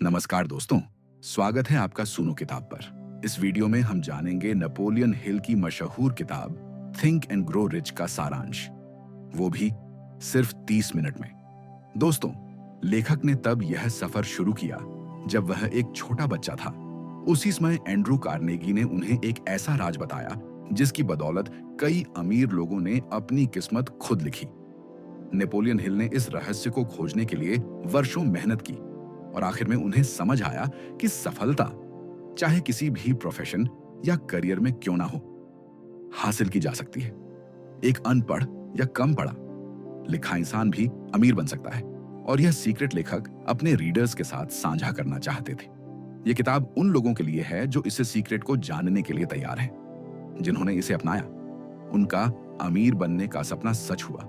नमस्कार दोस्तों, स्वागत है आपका सुनो किताब पर। इस वीडियो में हम जानेंगे नेपोलियन हिल की मशहूर किताब थिंक एंड ग्रो रिच का सारांश, वो भी सिर्फ 30 मिनट में। दोस्तों, लेखक ने तब यह सफर शुरू किया जब वह एक छोटा बच्चा था। उसी समय एंड्रू कार्नेगी ने उन्हें एक ऐसा राज बताया जिसकी बदौलत कई अमीर लोगों ने अपनी किस्मत खुद लिखी। नेपोलियन हिल ने इस रहस्य को खोजने के लिए वर्षों मेहनत की और आखिर में उन्हें समझ आया कि सफलता चाहे किसी भी प्रोफेशन या करियर में क्यों ना हो, हासिल की जा सकती है। एक अनपढ़ या कम पढ़ा लिखा इंसान भी अमीर बन सकता है और यह सीक्रेट लेखक अपने रीडर्स के साथ साझा करना चाहते थे। यह किताब उन लोगों के लिए है जो इस सीक्रेट को जानने के लिए तैयार हैं। जिन्होंने इसे अपनाया, उनका अमीर बनने का सपना सच हुआ।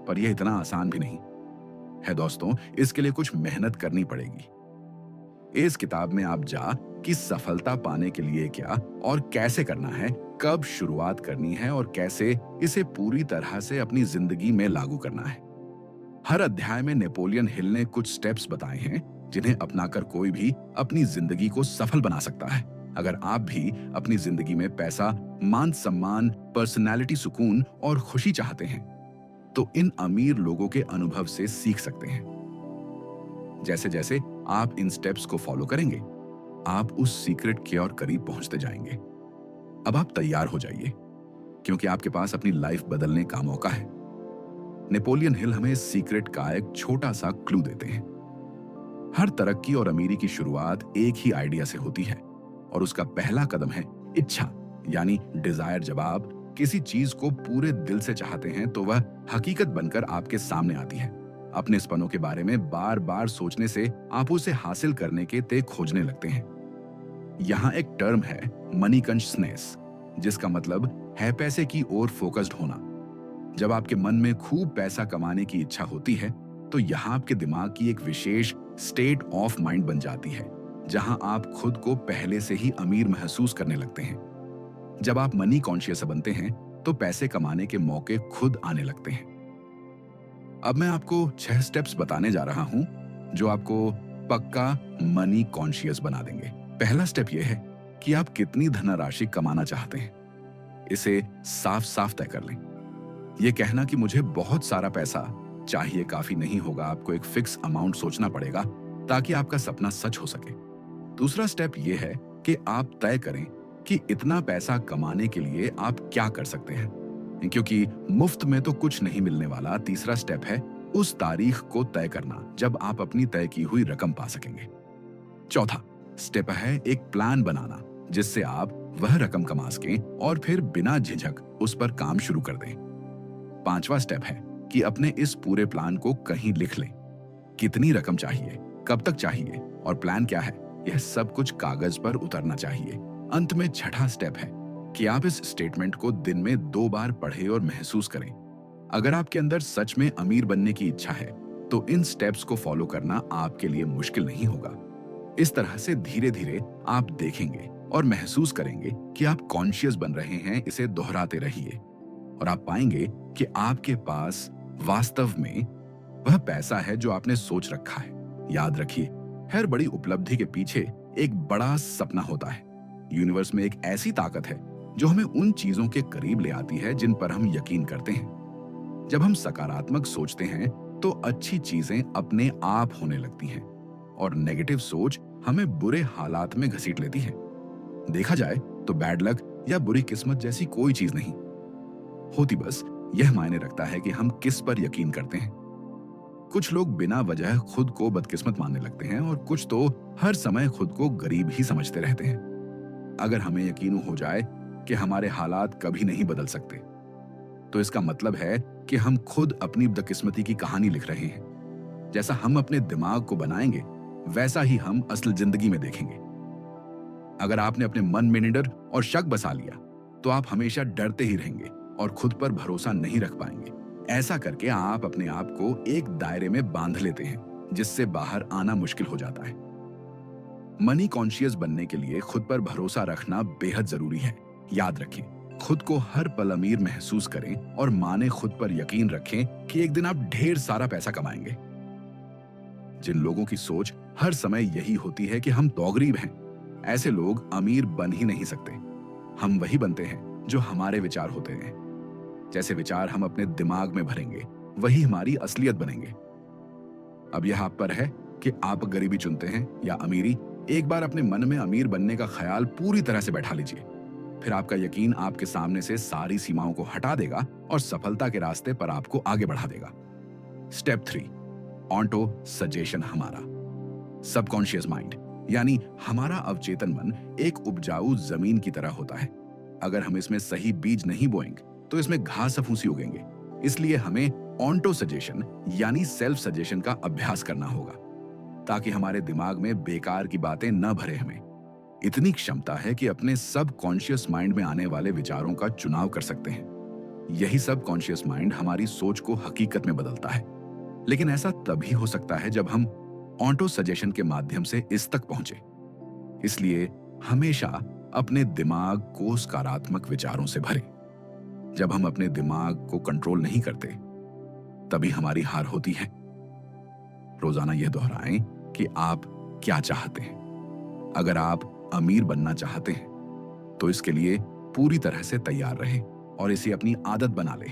पर यह इतना आसान भी नहीं है दोस्तों, इसके लिए कुछ मेहनत करनी पड़ेगी। इस किताब में आप कि सफलता पाने के लिए क्या और कैसे करना है, कब शुरुआत करनी है और कैसे इसे पूरी तरह से अपनी जिंदगी में लागू करना है। हर अध्याय में नेपोलियन हिल ने कुछ स्टेप्स बताए हैं जिन्हें अपनाकर कोई भी अपनी जिंदगी को सफल बना सकता है। अगर आप भी अपनी जिंदगी में पैसा, मान सम्मान, पर्सनैलिटी, सुकून और खुशी चाहते हैं तो इन अमीर लोगों के अनुभव से सीख सकते हैं। जैसे जैसे आप इन स्टेप्स को फॉलो करेंगे, आप उस सीक्रेट के और करीब पहुंचते जाएंगे। अब आप तैयार हो जाइए, क्योंकि आपके पास अपनी लाइफ बदलने का मौका है। नेपोलियन हिल हमें इस सीक्रेट का एक छोटा सा क्लू देते हैं। हर तरक्की और अमीरी की शुरुआत एक ही आइडिया से होती है और उसका पहला कदम है इच्छा, यानी डिजायर। जब आप किसी चीज को पूरे दिल से चाहते हैं तो वह हकीकत बनकर आपके सामने आती है। अपने सपनों के बारे में बार बार सोचने से आप उसे हासिल करने के ते खोजने लगते हैं। यहाँ एक टर्म है मनी कॉन्शियसनेस, जिसका मतलब है पैसे की ओर फोकस्ड होना। जब आपके मन में खूब पैसा कमाने की इच्छा होती है तो यहाँ आपके दिमाग की एक विशेष स्टेट ऑफ माइंड बन जाती है, जहां आप खुद को पहले से ही अमीर महसूस करने लगते हैं। जब आप मनी कॉन्शियस बनते हैं तो पैसे कमाने के मौके खुद आने लगते हैं। अब मैं आपको 6 स्टेप्स बताने जा रहा हूं जो आपको पक्का मनी कॉन्शियस बना देंगे। पहला स्टेप यह है कि आप कितनी धनराशि कमाना चाहते हैं। इसे साफ साफ तय कर लें। यह कहना कि मुझे बहुत सारा पैसा चाहिए काफी नहीं होगा। आपको एक फिक्स अमाउंट सोचना पड़ेगा ताकि आपका सपना सच हो सके। दूसरा स्टेप यह है कि आप तय करें कि इतना पैसा कमाने के लिए आप क्या कर सकते हैं, क्योंकि मुफ्त में तो कुछ नहीं मिलने वाला। तीसरा स्टेप है उस तारीख को तय करना जब आप अपनी तय की हुई रकम पा सकेंगे। चौथा स्टेप है एक प्लान बनाना जिससे आप वह रकम कमा सकें और फिर बिना झिझक उस पर काम शुरू कर दें। पांचवा स्टेप है कि अपने इस पूरे प्लान को कहीं लिख लें। कितनी रकम चाहिए, कब तक चाहिए और प्लान क्या है, यह सब कुछ कागज पर उतरना चाहिए। अंत में छठा स्टेप है कि आप इस स्टेटमेंट को दिन में 2 बार पढ़ें और महसूस करें। अगर आपके अंदर सच में अमीर बनने की इच्छा है तो इन स्टेप्स को फॉलो करना आपके लिए मुश्किल नहीं होगा। इस तरह से धीरे धीरे आप देखेंगे और महसूस करेंगे कि आप कॉन्शियस बन रहे हैं। इसे दोहराते रहिए और आप पाएंगे कि आपके पास वास्तव में वह पैसा है जो आपने सोच रखा है। याद रखिए, हर बड़ी उपलब्धि के पीछे एक बड़ा सपना होता है। यूनिवर्स में एक ऐसी ताकत है जो हमें उन चीजों के करीब ले आती है जिन पर हम यकीन करते हैं। जब हम सकारात्मक सोचते हैं तो अच्छी चीजें अपने आप होने लगती हैं और नेगेटिव सोच हमें बुरे हालात में घसीट लेती है। देखा जाए तो बैड लक या बुरी किस्मत जैसी कोई चीज नहीं होती, बस यह मायने रखता है कि हम किस पर यकीन करते हैं। कुछ लोग बिना वजह खुद को बदकिस्मत मानने लगते हैं और कुछ तो हर समय खुद को गरीब ही समझते रहते हैं। अगर हमें यकीन हो जाए कि हमारे हालात कभी नहीं बदल सकते तो इसका मतलब है कि हम खुद अपनी बदकिस्मती की कहानी लिख रहे हैं। जैसा हम अपने दिमाग को बनाएंगे वैसा ही हम असल जिंदगी में देखेंगे। अगर आपने अपने मन में निडर और शक बसा लिया तो आप हमेशा डरते ही रहेंगे और खुद पर भरोसा नहीं रख पाएंगे। ऐसा करके आप अपने आप को एक दायरे में बांध लेते हैं जिससे बाहर आना मुश्किल हो जाता है। मनी कॉन्शियस बनने के लिए खुद पर भरोसा रखना बेहद जरूरी है। याद रखें, खुद को हर पल अमीर महसूस करें और माने खुद पर यकीन रखें कि एक दिन आप ढेर सारा पैसा कमाएंगे। जिन लोगों की सोच हर समय यही होती है कि हम तौगरीब हैं। ऐसे लोग अमीर बन ही नहीं सकते। हम वही बनते हैं जो हमारे विचार होते हैं। जैसे विचार हम अपने दिमाग में भरेंगे, वही हमारी असलियत बनेंगे। अब यह आप पर है कि आप गरीबी चुनते हैं या अमीरी। एक बार अपने मन में अमीर बनने का ख्याल पूरी तरह से बैठा लीजिए, फिर आपका यकीन आपके सामने से सारी सीमाओं को हटा देगा और सफलता के रास्ते पर आपको आगे बढ़ा देगा। Step 3, auto suggestion. हमारा सबकॉन्शियस माइंड यानी हमारा अवचेतन मन एक उपजाऊ जमीन की तरह होता है। अगर हम इसमें सही बीज नहीं बोएंगे तो इसमें घास फूसी उगेंगे। इसलिए हमें ऑटो सजेशन यानी सेल्फ सजेशन का अभ्यास करना होगा, ताकि हमारे दिमाग में बेकार की बातें न भरे। हमें इतनी क्षमता है कि अपने सब कॉन्शियस माइंड में आने वाले विचारों का चुनाव कर सकते हैं। यही सब कॉन्शियस माइंड हमारी सोच को हकीकत में बदलता है। लेकिन ऐसा तभी हो सकता है जब हम ऑटो सजेशन के माध्यम से इस तक पहुंचे। इसलिए हमेशा अपने दिमाग को सकारात्मक विचारों से भरें। जब हम अपने दिमाग को कंट्रोल नहीं करते, तभी हमारी हार होती है। रोजाना यह दोहराएं कि आप क्या चाहते हैं। अगर आप अमीर बनना चाहते हैं तो इसके लिए पूरी तरह से तैयार रहें और इसे अपनी आदत बना लें।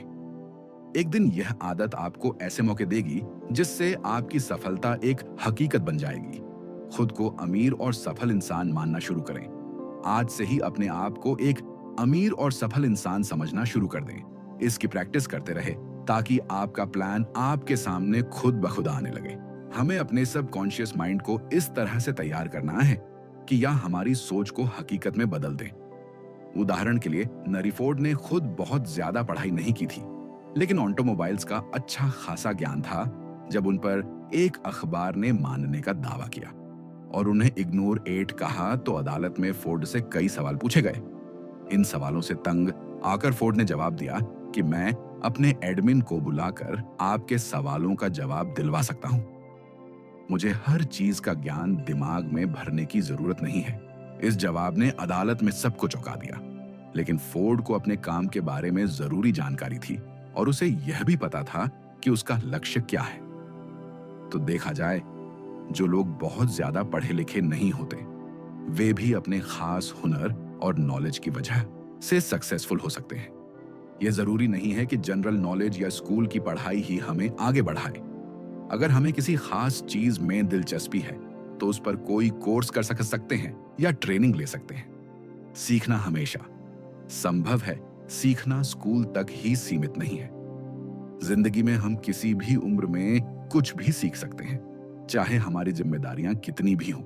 एक दिन यह आदत आपको ऐसे मौके देगी जिससे आपकी सफलता एक हकीकत बन जाएगी। खुद को अमीर और सफल इंसान मानना शुरू करें। आज से ही अपने आप को एक अमीर और सफल इंसान समझना शुरू कर दें। इसकी प्रैक्टिस करते रहे ताकि आपका प्लान आपके सामने खुद ब खुद आने लगे। हमें अपने सबकॉन्शियस माइंड को इस तरह से तैयार करना है कि यह हमारी सोच को हकीकत में बदल दे। उदाहरण के लिए, नरी फोर्ड ने खुद बहुत ज्यादा पढ़ाई नहीं की थी, लेकिन ऑटोमोबाइल्स का अच्छा खासा ज्ञान था जब उन पर एक अखबार ने मानने का दावा किया और उन्हें इग्नोर 8 कहा तो अदालत में फोर्ड से कई सवाल पूछे गए। इन सवालों से तंग आकर फोर्ड ने जवाब दिया कि मैं अपने एडमिन को बुलाकर आपके सवालों का जवाब दिलवा सकता हूं। मुझे हर चीज का ज्ञान दिमाग में भरने की जरूरत नहीं है। इस जवाब ने अदालत में सबको चौंका दिया। लेकिन फोर्ड को अपने काम के बारे में जरूरी जानकारी थी और उसे यह भी पता था कि उसका लक्ष्य क्या है। तो देखा जाए, जो लोग बहुत ज्यादा पढ़े लिखे नहीं होते, वे भी अपने खास हुनर और नॉलेज की वजह से सक्सेसफुल हो सकते हैं। यह जरूरी नहीं है कि जनरल नॉलेज या स्कूल की पढ़ाई ही हमें आगे बढ़ाए। अगर हमें किसी खास चीज में दिलचस्पी है तो उस पर कोई कोर्स कर सकते हैं या ट्रेनिंग ले सकते हैं। सीखना हमेशा संभव है। सीखना स्कूल तक ही सीमित नहीं है। जिंदगी में हम किसी भी उम्र में कुछ भी सीख सकते हैं, चाहे हमारी जिम्मेदारियां कितनी भी हों।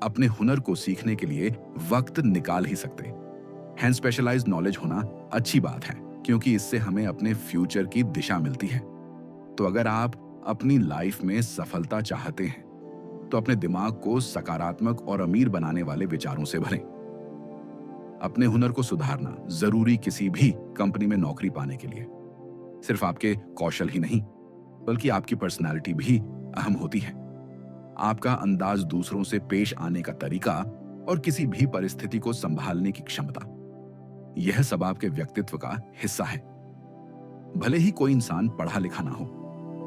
अपने हुनर को सीखने के लिए वक्त निकाल ही सकते हैं। स्पेशलाइज्ड नॉलेज होना अच्छी बात है, क्योंकि इससे हमें अपने फ्यूचर की दिशा मिलती है। तो अगर आप अपनी लाइफ में सफलता चाहते हैं तो अपने दिमाग को सकारात्मक और अमीर बनाने वाले विचारों से भरें। अपने हुनर को सुधारना जरूरी किसी भी कंपनी में नौकरी पाने के लिए सिर्फ आपके कौशल ही नहीं, बल्कि आपकी पर्सनालिटी भी अहम होती है। आपका अंदाज, दूसरों से पेश आने का तरीका और किसी भी परिस्थिति को संभालने की क्षमता, यह सब आपके व्यक्तित्व का हिस्सा है। भले ही कोई इंसान पढ़ा लिखा ना हो,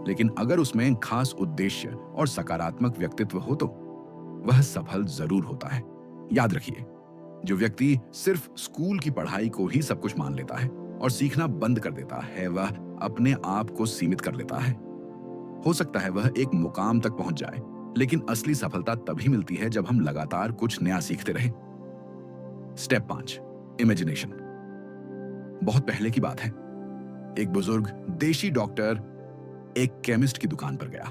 लेकिन अगर उसमें खास उद्देश्य और सकारात्मक व्यक्तित्व हो तो वह सफल जरूर होता है। याद रखिए, जो व्यक्ति सिर्फ स्कूल की पढ़ाई को ही सब कुछ मान लेता है और सीखना बंद कर देता है, वह अपने आप को सीमित कर लेता है। हो सकता है वह एक मुकाम तक पहुंच जाए, लेकिन असली सफलता तभी मिलती है जब हम लगातार कुछ नया सीखते रहे। Step 5, imagination. बहुत पहले की बात है। एक बुजुर्ग देशी डॉक्टर एक केमिस्ट की दुकान पर गया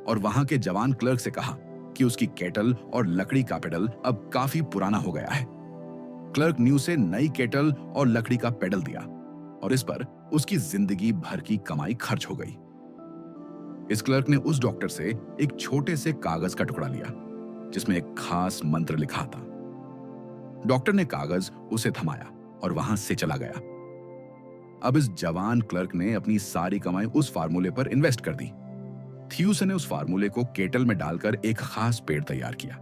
और वहां के जवान क्लर्क से कहा कि उसकी केटल और लकड़ी का पेडल अब काफी पुराना हो गया है। क्लर्क ने उसे नई केटल और लकड़ी का पेडल दिया और इस पर उसकी जिंदगी भर की कमाई खर्च हो गई। इस क्लर्क ने उस डॉक्टर से एक छोटे से कागज का टुकड़ा लिया जिसमें एक खास मंत्र लिखा था। डॉक्टर ने कागज उसे थमाया और वहां से चला गया। अब इस जवान क्लर्क ने अपनी सारी कमाई उस फार्मूले पर इन्वेस्ट कर दी। थ्यूस ने उस फार्मूले को केटल में डालकर एक खास पेड़ तैयार किया।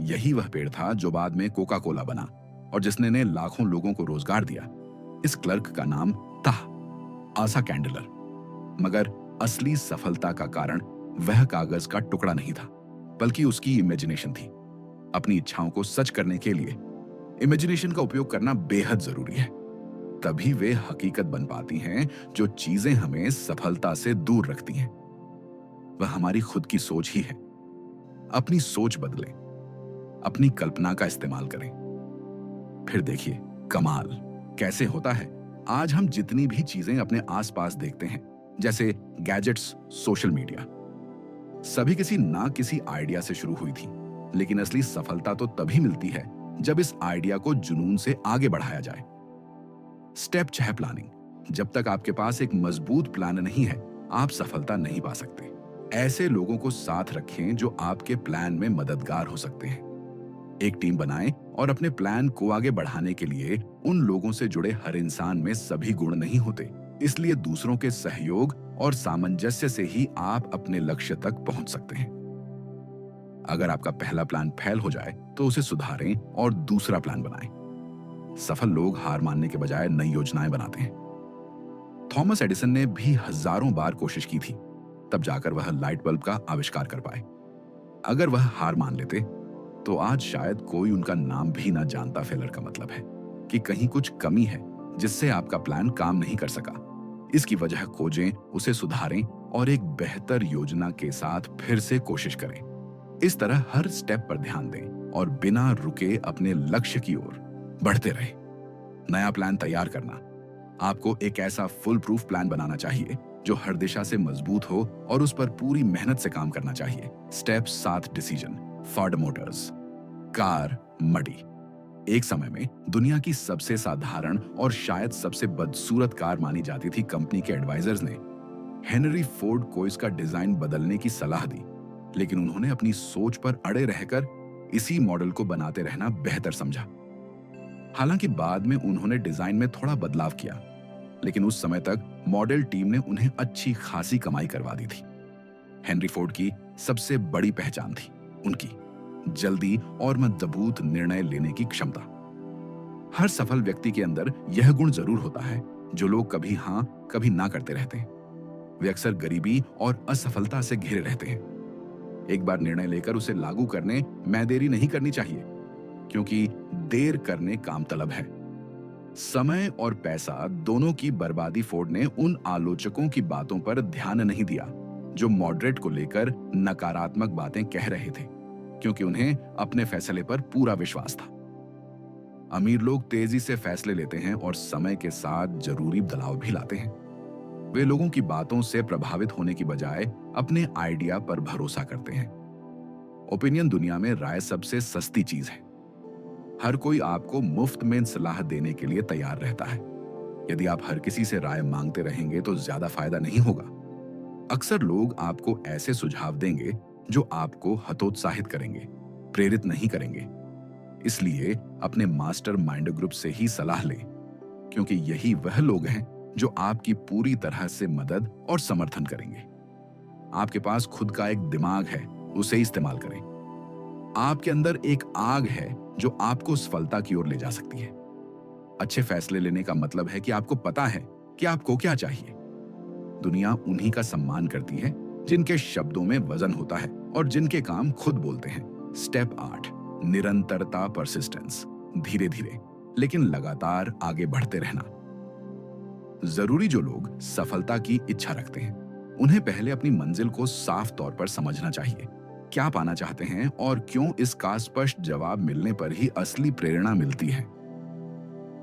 यही वह पेड़ था जो बाद में कोका कोला बना और जिसने ने लाखों लोगों को रोजगार दिया। इस क्लर्क का नाम था आसा कैंडलर। मगर असली सफलता का कारण वह कागज का टुकड़ा नहीं था, बल्कि उसकी इमेजिनेशन थी। अपनी इच्छाओं को सच करने के लिए इमेजिनेशन का उपयोग करना बेहद जरूरी है। तभी वे हकीकत बन पाती हैं जो चीजें हमें सफलता से दूर रखती हैं। वह हमारी खुद की सोच ही है। अपनी सोच बदलें, अपनी कल्पना का इस्तेमाल करें, फिर देखिए कमाल कैसे होता है। आज हम जितनी भी चीजें अपने आसपास देखते हैं, जैसे गैजेट्स, सोशल मीडिया, सभी किसी ना किसी आइडिया से शुरू हुई थी। लेकिन असली सफलता तो तभी मिलती है जब इस आइडिया को जुनून से आगे बढ़ाया जाए। Step 6, planning. जब तक आपके पास एक मजबूत प्लान नहीं है, आप सफलता नहीं पा सकते। ऐसे लोगों को साथ रखें जो आपके प्लान में मददगार हो सकते हैं। एक टीम बनाएं और अपने प्लान को आगे बढ़ाने के लिए उन लोगों से जुड़े हर इंसान में सभी गुण नहीं होते। इसलिए दूसरों के सहयोग और सामंजस्य से ही आप अपने लक्ष्य तक पहुंच सकते हैं। अगर आपका पहला प्लान फेल हो जाए तो उसे सुधारें और दूसरा प्लान बनाएं। सफल लोग हार मानने के बजाय नई योजनाएं बनाते हैं। थॉमस एडिसन ने भी हजारों बार कोशिश की थी, तब जाकर वह लाइट बल्ब का आविष्कार कर पाए। अगर वह हार मान लेते तो आज शायद कोई उनका नाम भी ना जानता। फेलर का मतलब है कि कहीं कुछ कमी है जिससे आपका प्लान काम नहीं कर सका। इसकी वजह खोजें, उसे सुधारें और एक बेहतर योजना के साथ फिर से कोशिश करें। इस तरह हर स्टेप पर ध्यान दें और बिना रुके अपने लक्ष्य की ओर बढ़ते रहे। नया प्लान तैयार करना। आपको एक ऐसा फुल प्रूफ प्लान बनाना चाहिए जो हर दिशा से मजबूत हो और उस पर पूरी मेहनत से काम करना चाहिए। Step 7, decision. Ford Motors, car muddy. एक समय में दुनिया की सबसे साधारण और शायद सबसे बदसूरत कार मानी जाती थी। कंपनी के एडवाइजर्स ने हेनरी फोर्ड को इसका डिजाइन बदलने की सलाह दी, लेकिन उन्होंने अपनी सोच पर अड़े रहकर इसी मॉडल को बनाते रहना बेहतर समझा। हालांकि बाद में उन्होंने डिजाइन में थोड़ा बदलाव किया, लेकिन उस समय तक मॉडल टीम ने उन्हें अच्छी खासी कमाई करवा दी थी। हेनरी फोर्ड की सबसे बड़ी पहचान थी उनकी जल्दी और मजबूत निर्णय लेने की क्षमता। हर सफल व्यक्ति के अंदर यह गुण जरूर होता है जो लोग कभी हां कभी ना करते रहते हैं। वे अक्सर गरीबी और असफलता से घिरे रहते हैं। एक बार निर्णय लेकर उसे लागू करने में देरी नहीं करनी चाहिए, क्योंकि देर करने काम तलब है। समय और पैसा दोनों की बर्बादी। फोर्ड ने उन आलोचकों की बातों पर ध्यान नहीं दिया जो मॉडरेट को लेकर नकारात्मक बातें कह रहे थे, क्योंकि उन्हें अपने फैसले पर पूरा विश्वास था। अमीर लोग तेजी से फैसले लेते हैं और समय के साथ जरूरी बदलाव भी लाते हैं। वे लोगों की बातों से प्रभावित होने की बजाय अपने आइडिया पर भरोसा करते हैं। ओपिनियन दुनिया में राय सबसे सस्ती चीज है। हर कोई आपको मुफ्त में सलाह देने के लिए तैयार रहता है। यदि आप हर किसी से राय मांगते रहेंगे तो ज्यादा फायदा नहीं होगा। अक्सर लोग आपको ऐसे सुझाव देंगे जो आपको हतोत्साहित करेंगे, प्रेरित नहीं करेंगे। इसलिए अपने मास्टर माइंड ग्रुप से ही सलाह लें, क्योंकि यही वह लोग हैं जो आपकी पूरी तरह से मदद और समर्थन करेंगे। आपके पास खुद का एक दिमाग है, उसे इस्तेमाल करें। आपके अंदर एक आग है जो आपको सफलता की ओर ले जा सकती है। अच्छे फैसले लेने का मतलब है कि आपको पता है कि आपको क्या चाहिए। दुनिया उन्हीं का सम्मान करती है जिनके शब्दों में वजन होता है और जिनके काम खुद बोलते हैं। स्टेप 8, निरंतरता, परसिस्टेंस। धीरे धीरे लेकिन लगातार आगे बढ़ते रहना। जरूरी जो लोग सफलता की इच्छा रखते हैं, उन्हें पहले अपनी मंजिल को साफ तौर पर समझना चाहिए। क्या पाना चाहते हैं और क्यों, इसका स्पष्ट जवाब मिलने पर ही असली प्रेरणा मिलती है।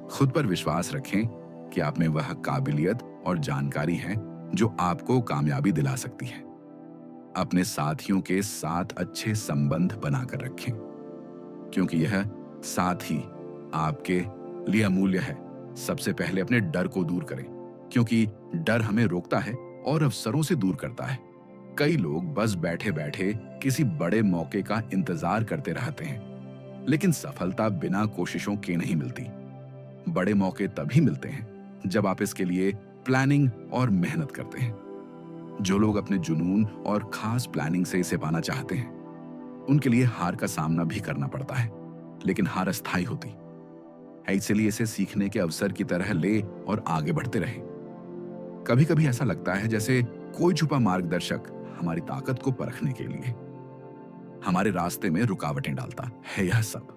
खुद पर विश्वास रखें कि आप में वह काबिलियत और जानकारी है जो आपको कामयाबी दिला सकती है। अपने साथियों के साथ अच्छे संबंध बनाकर रखें, क्योंकि यह साथ ही आपके लिए अमूल्य है। सबसे पहले अपने डर को दूर करें, क्योंकि डर हमें रोकता है और अवसरों से दूर करता है। कई लोग बस बैठे बैठे किसी बड़े मौके का इंतजार करते रहते हैं, लेकिन सफलता बिना कोशिशों के नहीं मिलती। बड़े मौके तभी मिलते हैं जब आप इसके लिए प्लानिंग और मेहनत करते हैं। जो लोग अपने जुनून और खास प्लानिंग से इसे पाना चाहते हैं, उनके लिए हार का सामना भी करना पड़ता है, लेकिन हार अस्थायी होती है। इसलिए इसे सीखने के अवसर की तरह ले और आगे बढ़ते रहे। कभी कभी ऐसा लगता है जैसे कोई छुपा मार्गदर्शक हमारी ताकत को परखने के लिए हमारे रास्ते में रुकावटें डालता है। यह सब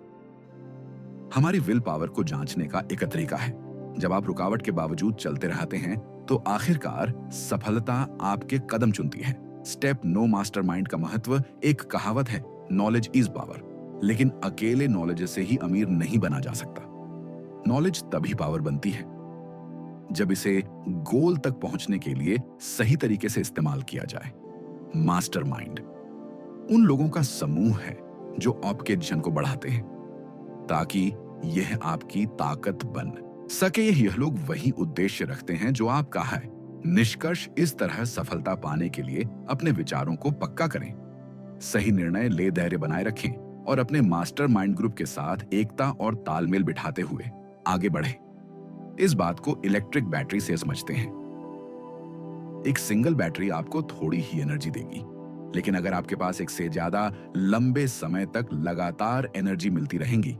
हमारी विल पावर को जांचने का एक तरीका है। जब आप रुकावट के बावजूद चलते रहते हैं तो आखिरकार सफलता आपके कदम चुनती है। स्टेप नो मास्टरमाइंड का महत्व, एक कहावत है, नॉलेज इज पावर। लेकिन अकेले नॉलेज से ही अमीर नहीं बना जा सकता। नॉलेज तभी पावर बनती है जब इसे गोल तक पहुंचने के लिए सही तरीके से इस्तेमाल किया जाए। मास्टरमाइंड उन लोगों का समूह है जो आपके विजन को बढ़ाते हैं ताकि यह आपकी ताकत बन सके। यह लोग वही उद्देश्य रखते हैं जो आपका है। निष्कर्ष, इस तरह सफलता पाने के लिए अपने विचारों को पक्का करें, सही निर्णय ले धैर्य बनाए रखें और अपने मास्टरमाइंड ग्रुप के साथ एकता और तालमेल बिठाते हुए आगे बढ़ें। इस बात को इलेक्ट्रिक बैटरी से समझते हैं। एक सिंगल बैटरी आपको थोड़ी ही एनर्जी देगी, लेकिन अगर आपके पास एक से ज्यादा लंबे समय तक लगातार एनर्जी मिलती रहेंगी।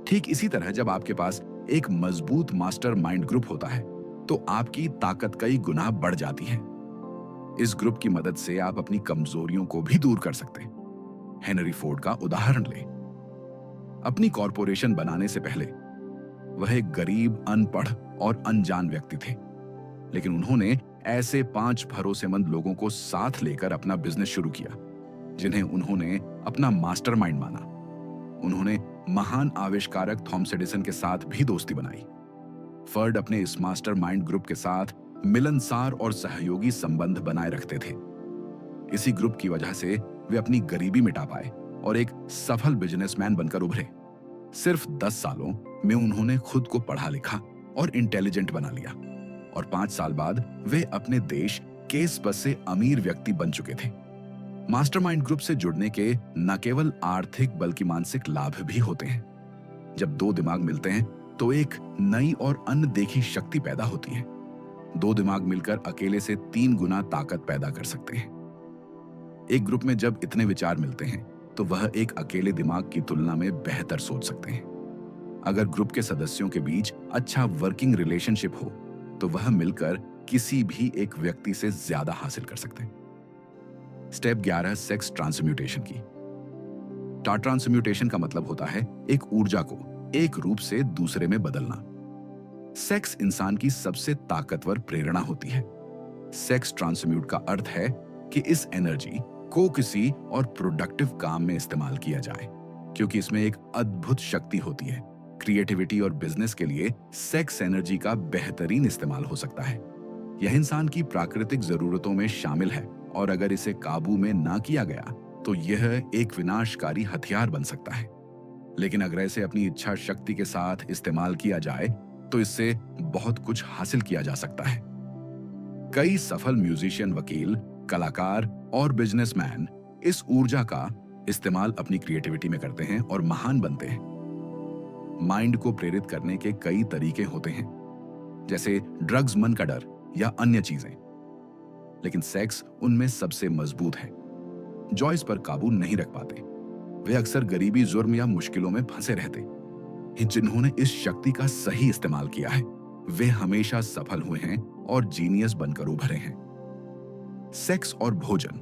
ठीक इसी तरह जब आपके पास एक मजबूत मास्टरमाइंड ग्रुप होता है तो आपकी ताकत कई गुना बढ़ जाती है। इस ग्रुप की मदद से आप अपनी कमजोरियों को भी दूर कर सकते हैं। हेनरी फोर्ड का उदाहरण लें। अपनी कॉरपोरेशन बनाने से पहले वह एक गरीब, अनपढ़ और अनजान व्यक्ति थे, लेकिन उन्होंने ऐसे 5 भरोसेमंद लोगों को साथ लेकर अपना बिजनेस शुरू किया जिन्हें उन्होंने अपना मास्टरमाइंड माना। उन्होंने महान आविष्कारक थॉमस एडिसन के साथ भी दोस्ती बनाई। फर्ड अपने इस मास्टरमाइंड ग्रुप के साथ मिलनसार और सहयोगी संबंध बनाए रखते थे। इसी ग्रुप की वजह से वे अपनी गरीबी मिटा पाए और एक सफल बिजनेसमैन बनकर उभरे। सिर्फ 10 सालों में उन्होंने खुद को पढ़ा लिखा और इंटेलिजेंट बना लिया और 5 साल बाद वे अपने देश के सबसे अमीर व्यक्ति बन चुके थे। मास्टरमाइंड ग्रुप से जुड़ने के न केवल आर्थिक बल्कि मानसिक लाभ भी होते हैं। जब 2 दिमाग मिलते हैं तो एक नई और अनदेखी शक्ति पैदा होती है। 2 दिमाग मिलकर अकेले से 3 गुना ताकत पैदा कर सकते हैं। एक ग्रुप में जब इतने विचार मिलते हैं तो वह एक अकेले दिमाग की तुलना में बेहतर सोच सकते हैं। अगर ग्रुप के सदस्यों के बीच अच्छा वर्किंग रिलेशनशिप हो तो वह मिलकर किसी भी एक व्यक्ति से ज्यादा हासिल कर सकते हैं। स्टेप 11, सेक्स ट्रांसम्यूटेशन की। ट्रांसम्यूटेशन का मतलब होता है एक ऊर्जा को एक रूप से दूसरे में बदलना। सेक्स इंसान की सबसे ताकतवर प्रेरणा होती है। सेक्स ट्रांसम्यूट का अर्थ है कि इस एनर्जी को किसी और प्रोडक्टिव काम में इस्तेमाल किया जाए, क्योंकि इसमें एक अद्भुत शक्ति होती है। क्रिएटिविटी और बिजनेस के लिए सेक्स एनर्जी का बेहतरीन इस्तेमाल हो सकता है। यह इंसान की प्राकृतिक जरूरतों में शामिल है और अगर इसे काबू में ना किया गया तो यह एक विनाशकारी हथियार बन सकता है। लेकिन अगर इसे अपनी इच्छा शक्ति के साथ इस्तेमाल किया जाए तो इससे बहुत कुछ हासिल किया जा सकता है। कई सफल म्यूजिशियन, वकील, कलाकार और बिजनेसमैन इस ऊर्जा का इस्तेमाल अपनी क्रिएटिविटी में करते हैं और महान बनते हैं। माइंड को प्रेरित करने के कई तरीके होते हैं, जैसे ड्रग्स, मन का डर या अन्य चीजें, लेकिन सेक्स उनमें सबसे मजबूत है। जो इस पर काबू नहीं रख पाते वे अक्सर गरीबी, जुर्म या मुश्किलों में फंसे रहते। जिन्होंने इस शक्ति का सही इस्तेमाल किया है वे हमेशा सफल हुए हैं और जीनियस बनकर उभरे हैं। सेक्स और भोजन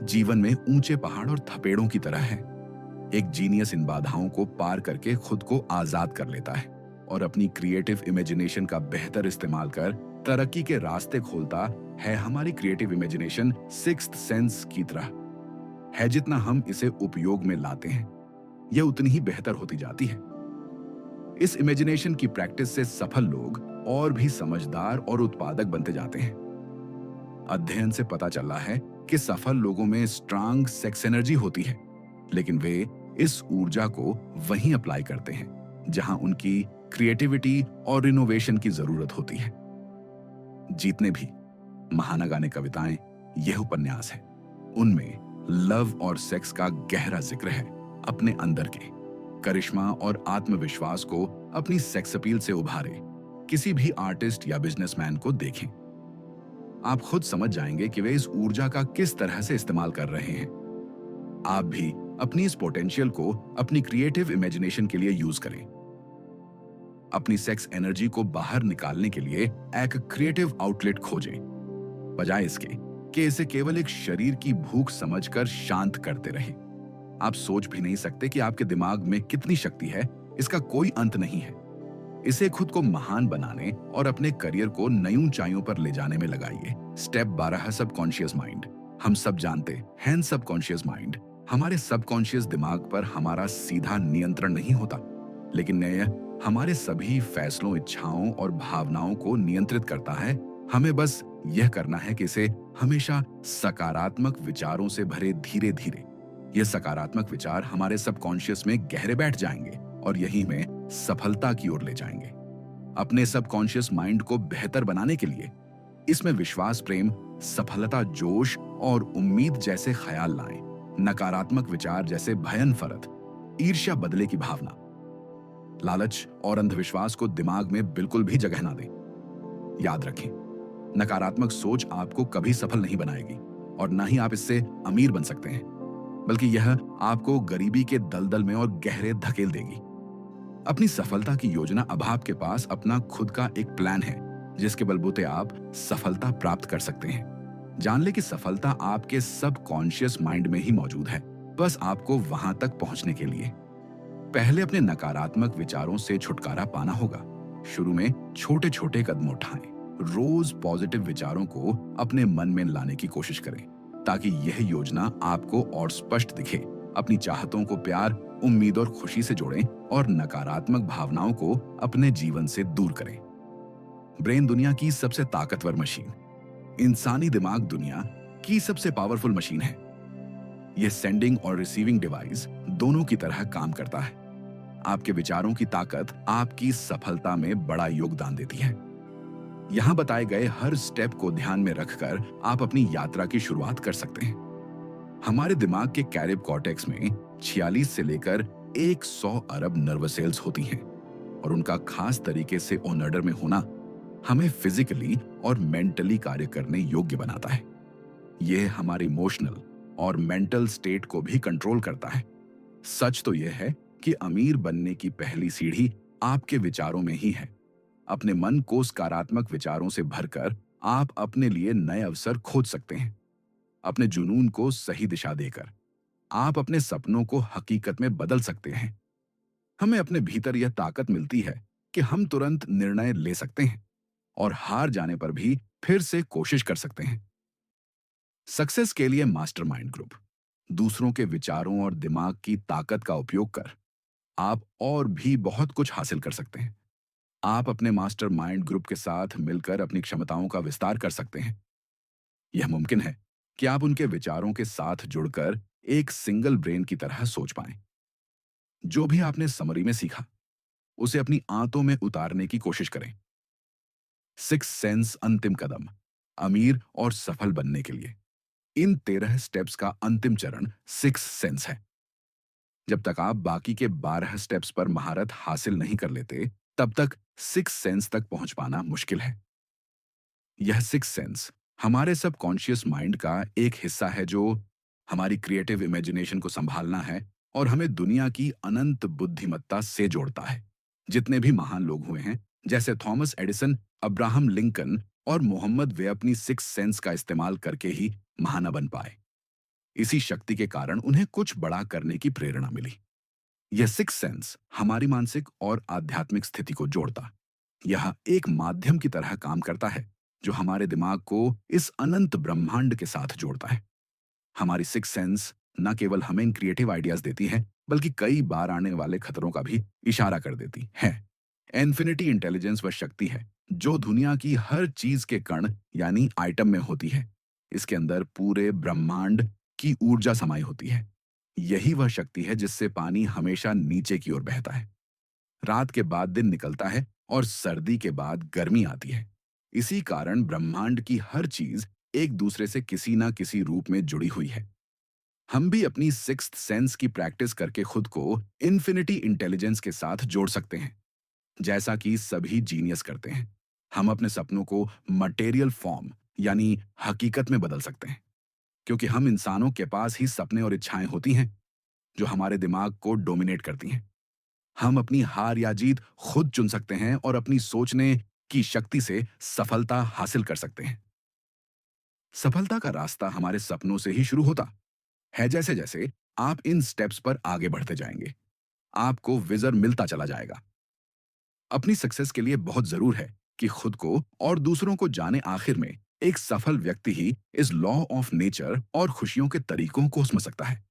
जीवन में ऊंचे पहाड़ और थपेड़ों की तरह है। एक जीनियस इन बाधाओं को पार करके खुद को आजाद कर लेता है और अपनी क्रिएटिव इमेजिनेशन का बेहतर इस्तेमाल कर तरक्की के रास्ते खोलता है। हमारी क्रिएटिव इमेजिनेशन सिक्स्थ सेंस की तरह है। जितना हम इसे उपयोग में लाते हैं यह उतनी ही बेहतर होती जाती है। इस इमेजिनेशन की प्रैक्टिस से सफल लोग और भी समझदार और उत्पादक बनते जाते हैं। अध्ययन से पता चला है कि सफल लोगों में स्ट्रांग सेक्स एनर्जी होती है, लेकिन वे इस ऊर्जा को वहीं अप्लाई करते हैं जहां उनकी क्रिएटिविटी और इनोवेशन की जरूरत होती है। जीतने भी महानागाने कविताएं, यह उपन्यास है, उनमें लव और सेक्स का गहरा जिक्र है। अपने अंदर के करिश्मा और आत्मविश्वास को अपनी सेक्स अपील से उभारे। किसी भी आर्टिस्ट या बिजनेसमैन को देखें, आप खुद समझ जाएंगे कि वे इस ऊर्जा का किस तरह से इस्तेमाल कर रहे हैं। आप भी अपनी इस पोटेंशियल को अपनी क्रिएटिव इमेजिनेशन के लिए यूज करें। अपनी सेक्स एनर्जी को बाहर निकालने के लिए एक क्रिएटिव आउटलेट खोजें, बजाय इसके कि इसे केवल एक शरीर की भूख समझकर शांत करते रहें। आप सोच भी नहीं सकते कि आपके दिमाग में कितनी शक्ति है, इसका कोई अंत नहीं है। इसे खुद को महान बनाने और अपने करियर को नई ऊंचाइयों पर ले जाने में लगाइए। Step 12, subconscious mind. हम सब जानते हैं सबकॉन्शियस माइंड हमारे सबकॉन्शियस दिमाग पर हमारा सीधा नियंत्रण नहीं होता, लेकिन यह हमारे सभी फैसलों, इच्छाओं और भावनाओं को नियंत्रित करता है। हमें बस यह करना है कि इसे हमेशा सकारात्मक विचारों से भरे धीरे धीरे। ये सकारात्मक विचार हमारे सबकॉन्शियस में गहरे बैठ जाएंगे और यही में सफलता की ओर ले जाएंगे। अपने सबकॉन्शियस माइंड को बेहतर बनाने के लिए इसमें विश्वास, प्रेम, सफलता, जोश और उम्मीद जैसे ख्याल लाएं। नकारात्मक विचार जैसे भय, नफरत, ईर्ष्या, बदले की भावना, लालच और अंधविश्वास को दिमाग में बिल्कुल भी जगह ना दें। याद रखें, नकारात्मक सोच आपको कभी सफल नहीं बनाएगी और ना ही आप इससे अमीर बन सकते हैं, बल्कि यह आपको गरीबी के दलदल में और गहरे धकेल देगी। अपनी सफलता की योजना। अब आपके पास अपना खुद का एक प्लान है जिसके बलबूते आप सफलता प्राप्त कर सकते हैं। जान ले कि सफलता आपके सबकॉन्शियस माइंड में ही मौजूद है, बस आपको वहां तक पहुंचने के लिए पहले अपने नकारात्मक विचारों से छुटकारा पाना होगा। शुरू में छोटे छोटे कदम उठाएं। रोज पॉजिटिव विचारों को अपने मन में लाने की कोशिश करें ताकि यह योजना आपको और स्पष्ट दिखे। अपनी चाहतों को प्यार, उम्मीद और खुशी से जोड़ें और नकारात्मक भावनाओं को अपने जीवन से दूर करें। ब्रेन दुनिया की सबसे ताकतवर मशीन, इंसानी दिमाग दुनिया की सबसे पावरफुल मशीन है। यह सेंडिंग और रिसीविंग डिवाइस दोनों की तरह काम करता है। आपके विचारों की ताकत आपकी सफलता में बड़ा योगदान देती है। यहां बताए गए हर स्टेप को ध्यान में रखकर आप अपनी यात्रा की शुरुआत कर सकते हैं। हमारे दिमाग के कैरिब कॉर्टेक्स में 46 से लेकर 100 अरब नर्वस सेल्स होती हैं और उनका खास तरीके से ऑन ऑर्डर में होना हमें फिजिकली और मेंटली कार्य करने योग्य बनाता है। यह हमारे इमोशनल और मेंटल स्टेट को भी कंट्रोल करता है। सच तो यह है कि अमीर बनने की पहली सीढ़ी आपके विचारों में ही है। अपने मन को सकारात्मक विचारों से भरकर आप अपने लिए नए अवसर खोज सकते हैं। अपने जुनून को सही दिशा देकर आप अपने सपनों को हकीकत में बदल सकते हैं। हमें अपने भीतर यह ताकत मिलती है कि हम तुरंत निर्णय ले सकते हैं और हार जाने पर भी फिर से कोशिश कर सकते हैं। सक्सेस के लिए मास्टरमाइंड ग्रुप। दूसरों के विचारों और दिमाग की ताकत का उपयोग कर आप और भी बहुत कुछ हासिल कर सकते हैं। आप अपने मास्टरमाइंड ग्रुप के साथ मिलकर अपनी क्षमताओं का विस्तार कर सकते हैं। यह मुमकिन है कि आप उनके विचारों के साथ जुड़कर एक सिंगल ब्रेन की तरह सोच पाएं। जो भी आपने समरी में सीखा उसे अपनी आंतों में उतारने की कोशिश करें। सिक्स सेंस अंतिम कदम, अमीर और सफल बनने के लिए इन 13 स्टेप्स का अंतिम चरण सिक्स सेंस है। जब तक आप बाकी के 12 स्टेप्स पर महारत हासिल नहीं कर लेते, तब तक सिक्स सेंस तक पहुंच पाना मुश्किल है। यह सिक्स सेंस हमारे सबकॉन्शियस माइंड का एक हिस्सा है जो हमारी क्रिएटिव इमेजिनेशन को संभालना है और हमें दुनिया की अनंत बुद्धिमत्ता से जोड़ता है। जितने भी महान लोग हुए हैं, जैसे थॉमस एडिसन, अब्राहम लिंकन और मोहम्मद, वे अपनी सिक्स सेंस का इस्तेमाल करके ही महान बन पाए। इसी शक्ति के कारण उन्हें कुछ बड़ा करने की प्रेरणा मिली। यह सिक्स सेंस हमारी मानसिक और आध्यात्मिक स्थिति को जोड़ता, यह एक माध्यम की तरह काम करता है जो हमारे दिमाग को इस अनंत ब्रह्मांड के साथ जोड़ता है। हमारी सिक्स सेंस न केवल हमें क्रिएटिव आइडियाज देती है, बल्कि कई बार आने वाले खतरों का भी इशारा कर देती है। इन्फिनिटी इंटेलिजेंस वह शक्ति है जो दुनिया की हर चीज के कण यानी आइटम में होती है। इसके अंदर पूरे ब्रह्मांड की ऊर्जा समाई होती है। यही वह शक्ति है जिससे पानी हमेशा नीचे की ओर बहता है, रात के बाद दिन निकलता है और सर्दी के बाद गर्मी आती है। इसी कारण ब्रह्मांड की हर चीज एक दूसरे से किसी ना किसी रूप में जुड़ी हुई है। हम भी अपनी सिक्स्थ सेंस की प्रैक्टिस करके खुद को इन्फिनिटी इंटेलिजेंस के साथ जोड़ सकते हैं, जैसा कि सभी जीनियस करते हैं। हम अपने सपनों को मटेरियल फॉर्म यानी हकीकत में बदल सकते हैं, क्योंकि हम इंसानों के पास ही सपने और इच्छाएं होती हैं जो हमारे दिमाग को डोमिनेट करती हैं। हम अपनी हार या जीत खुद चुन सकते हैं और अपनी सोचने की शक्ति से सफलता हासिल कर सकते हैं। सफलता का रास्ता हमारे सपनों से ही शुरू होता है। जैसे जैसे आप इन स्टेप्स पर आगे बढ़ते जाएंगे। आपको विजन मिलता चला जाएगा। अपनी सक्सेस के लिए बहुत जरूर है कि खुद को और दूसरों को जाने। आखिर में एक सफल व्यक्ति ही इस लॉ ऑफ नेचर और खुशियों के तरीकों को समझ सकता है।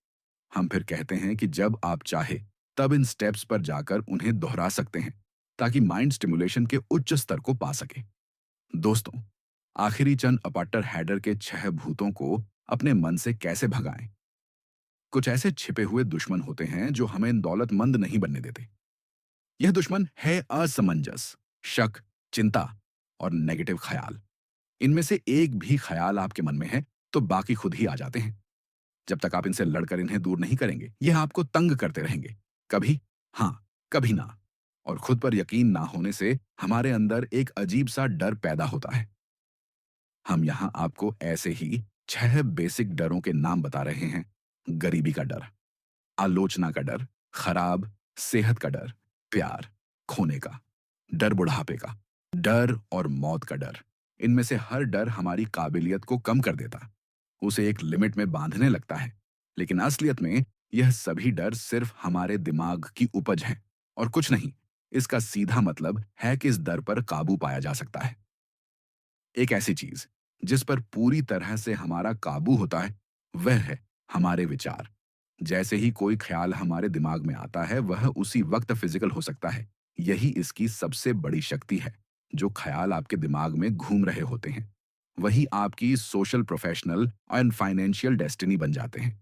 हम फिर कहते हैं कि जब आप चाहे तब इन स्टेप्स पर जाकर उन्हें दोहरा सकते हैं, ताकि माइंड स्टिमुलेशन के उच्च स्तर को पा सके। दोस्तों, आखिरी चंद अपाटर हैडर के 6 भूतों को अपने मन से कैसे भगाएं। कुछ ऐसे छिपे हुए दुश्मन होते हैं जो हमें दौलतमंद नहीं बनने देते। यह दुश्मन है असमंजस, शक, चिंता और नेगेटिव ख्याल। इनमें से एक भी ख्याल आपके मन में है तो बाकी खुद ही आ जाते हैं। जब तक आप इनसे लड़कर इन्हें दूर नहीं करेंगे, यह आपको तंग करते रहेंगे। कभी हाँ, कभी ना। और खुद पर यकीन ना होने से हमारे अंदर एक अजीब सा डर पैदा होता है। हम यहाँ आपको ऐसे ही 6 बेसिक डरों के नाम बता रहे हैं। गरीबी का डर, आलोचना का डर, खराब सेहत का डर, प्यार खोने का डर, बुढ़ापे का डर और मौत का डर। इनमें से हर डर हमारी काबिलियत को कम कर देता, उसे एक लिमिट में बांधने लगता है। लेकिन असलियत में यह सभी डर सिर्फ हमारे दिमाग की उपज है और कुछ नहीं। इसका सीधा मतलब है कि इस डर पर काबू पाया जा सकता है। एक ऐसी चीज जिस पर पूरी तरह से हमारा काबू होता है वह है हमारे विचार। जैसे ही कोई ख्याल हमारे दिमाग में आता है वह उसी वक्त फिजिकल हो सकता है। यही इसकी सबसे बड़ी शक्ति है। जो ख्याल आपके दिमाग में घूम रहे होते हैं वही आपकी सोशल, प्रोफेशनल और फाइनेंशियल डेस्टिनी बन जाते हैं।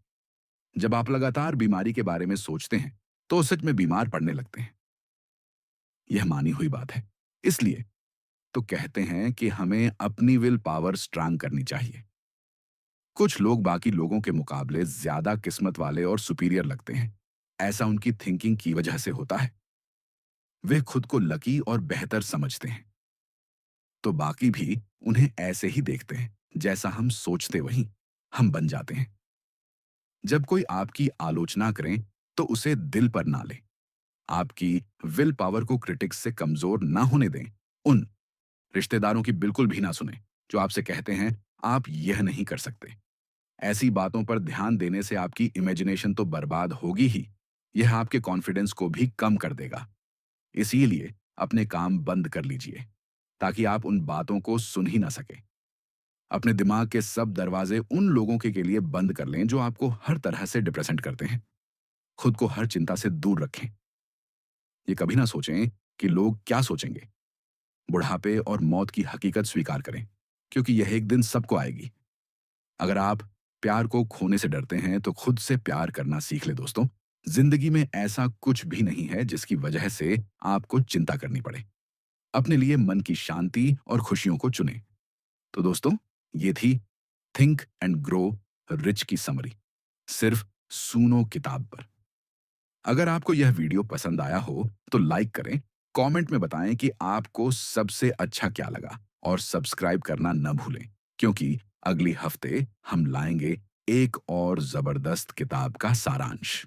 जब आप लगातार बीमारी के बारे में सोचते हैं तो सच में बीमार पड़ने लगते हैं। यह मानी हुई बात है। इसलिए तो कहते हैं कि हमें अपनी विल पावर स्ट्रांग करनी चाहिए। कुछ लोग बाकी लोगों के मुकाबले ज्यादा किस्मत वाले और सुपीरियर लगते हैं। ऐसा उनकी थिंकिंग की वजह से होता है। वे खुद को लकी और बेहतर समझते हैं, तो बाकी भी उन्हें ऐसे ही देखते हैं। जैसा हम सोचते वही हम बन जाते हैं। जब कोई आपकी आलोचना करें तो उसे दिल पर ना लें। आपकी विल पावर को क्रिटिक्स से कमजोर ना होने दें। उन रिश्तेदारों की बिल्कुल भी ना सुने जो आपसे कहते हैं आप यह नहीं कर सकते। ऐसी बातों पर ध्यान देने से आपकी इमेजिनेशन तो बर्बाद होगी ही, यह आपके कॉन्फिडेंस को भी कम कर देगा। इसीलिए अपने काम बंद कर लीजिए ताकि आप उन बातों को सुन ही ना सके। अपने दिमाग के सब दरवाजे उन लोगों के लिए बंद कर लें जो आपको हर तरह से डिप्रेसेंट करते हैं। खुद को हर चिंता से दूर रखें। ये कभी ना सोचें कि लोग क्या सोचेंगे। बुढ़ापे और मौत की हकीकत स्वीकार करें, क्योंकि यह एक दिन सबको आएगी। अगर आप प्यार को खोने से डरते हैं तो खुद से प्यार करना सीख ले दोस्तों। जिंदगी में ऐसा कुछ भी नहीं है जिसकी वजह से आपको चिंता करनी पड़े। अपने लिए मन की शांति और खुशियों को चुनें। तो दोस्तों, ये थी थिंक एंड ग्रो रिच की समरी, सिर्फ सुनो किताब पर। अगर आपको यह वीडियो पसंद आया हो तो लाइक करें, कमेंट में बताएं कि आपको सबसे अच्छा क्या लगा और सब्सक्राइब करना न भूलें, क्योंकि अगली हफ्ते हम लाएंगे एक और जबरदस्त किताब का सारांश।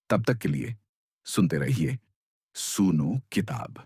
तब तक के लिए सुनते रहिए सुनो किताब।